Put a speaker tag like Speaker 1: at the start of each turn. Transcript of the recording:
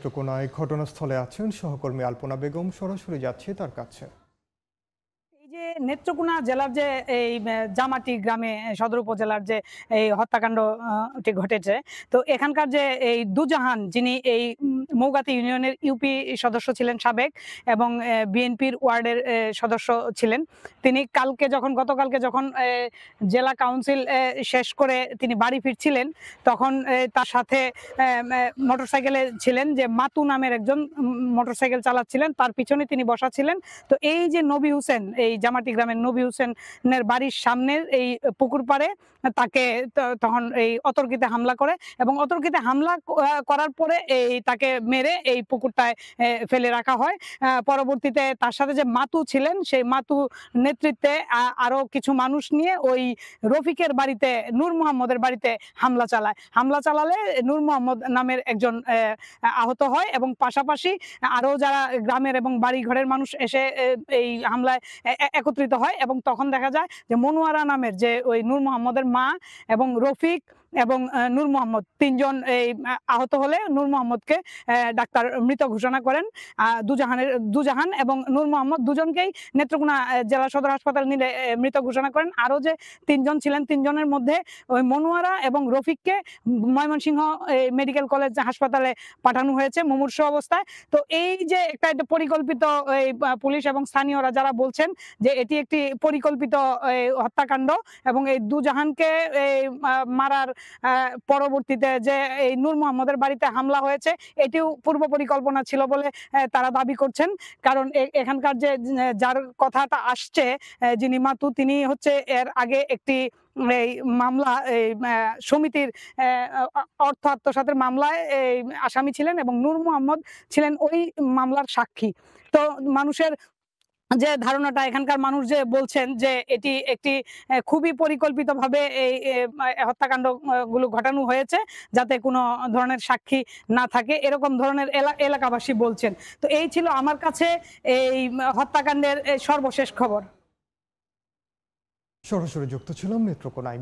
Speaker 1: নেত্রকোনায় ঘটনাস্থলে আছেন সহকর্মী আলপনা বেগম, সরাসরি যাচ্ছে তার কাছে।
Speaker 2: এই যে নেত্রকোনা জেলার যে এই জামাটি গ্রামে সদর উপজেলার যে এই হত্যাকাণ্ড ঘটেছে, তো এখানকার যে এই দুজাহান, যিনি এই মৌগাতি ইউনিয়নের ইউপি সদস্য ছিলেন সাবেক, এবং বিএনপির ওয়ার্ডের সদস্য ছিলেন, তিনি গতকালকে যখন জেলা কাউন্সিল শেষ করে তিনি বাড়ি ফিরছিলেন, তখন তার সাথে মোটরসাইকেলে ছিলেন যে মাতু নামের একজন মোটরসাইকেল চালাচ্ছিলেন, তার পিছনে তিনি বসা ছিলেন। তো এই যে নবী হোসেন, এই জামাটি গ্রামের নবী হোসেনের বাড়ির সামনের এই পুকুর পাড়ে তাকে তখন এই অতর্কিতে হামলা করে, এবং অতর্কিতে হামলা করার পরে এই তাকে মেরে এই পুকুরটায় ফেলে রাখা হয়। পরবর্তীতে তার সাথে যে মাতু ছিলেন, সেই মাতু নেতৃত্বে আরো কিছু মানুষ নিয়ে ওই রফিকের বাড়িতে, নূর মোহাম্মদের বাড়িতে হামলা চালালে নূর মোহাম্মদ নামের একজন আহত হয়, এবং পাশাপাশি আরো যারা গ্রামের এবং বাড়ি ঘরের মানুষ এসে এই হামলায় একত্রিত হয়, এবং তখন দেখা যায় যে মনোয়ারা নামের যে ওই নূর মোহাম্মদের মা এবং রফিক এবং নূর মোহাম্মদ তিনজন এই আহত হলে নূর মোহাম্মদকে ডাক্তার মৃত ঘোষণা করেন। দুজাহান এবং নূর মোহাম্মদ দুজনকেই নেত্রকোনা জেলা সদর হাসপাতাল নিলে মৃত ঘোষণা করেন। আরো যে তিনজন ছিলেন, তিনজনের মধ্যে ওই মনোয়ারা এবং রফিককে ময়মনসিংহ মেডিকেল কলেজ হাসপাতালে পাঠানো হয়েছে মুমূর্ষু অবস্থায়। তো এই যে একটা পরিকল্পিত, এই পুলিশ এবং স্থানীয়রা যারা বলছেন যে এটি একটি পরিকল্পিত হত্যাকাণ্ড, এবং এই দুজাহানকে মারার পরবর্তীতে যে এই নূর মোহাম্মদের বাড়িতে হামলা হয়েছে, এটিও পূর্ব পরিকল্পনা ছিল বলে তারা দাবি করছেন। কারণ এখানকার যে যার কথাটা আসছে, যিনি মাতু, তিনি হচ্ছে এর আগে একটি এই মামলা, এই সমিতির অর্থ আত্মসাতের মামলায় আসামি ছিলেন, এবং নূর মোহাম্মদ ছিলেন ওই মামলার সাক্ষী। তো মানুষের যে ধারণাটা, এখানকার মানুষ যে বলছেন যে এটি একটি খুবই পরিকল্পিতভাবে এই হত্যাকাণ্ড গুলো ঘটানো হয়েছে, যাতে কোনো ধরনের সাক্ষী না থাকে, এরকম ধরনের এলাকাবাসী বলছেন। তো এই ছিল আমার কাছে এই হত্যাকাণ্ডের সর্বশেষ খবর।
Speaker 1: সরাসরি যুক্ত ছিলাম নেত্রকোনায়।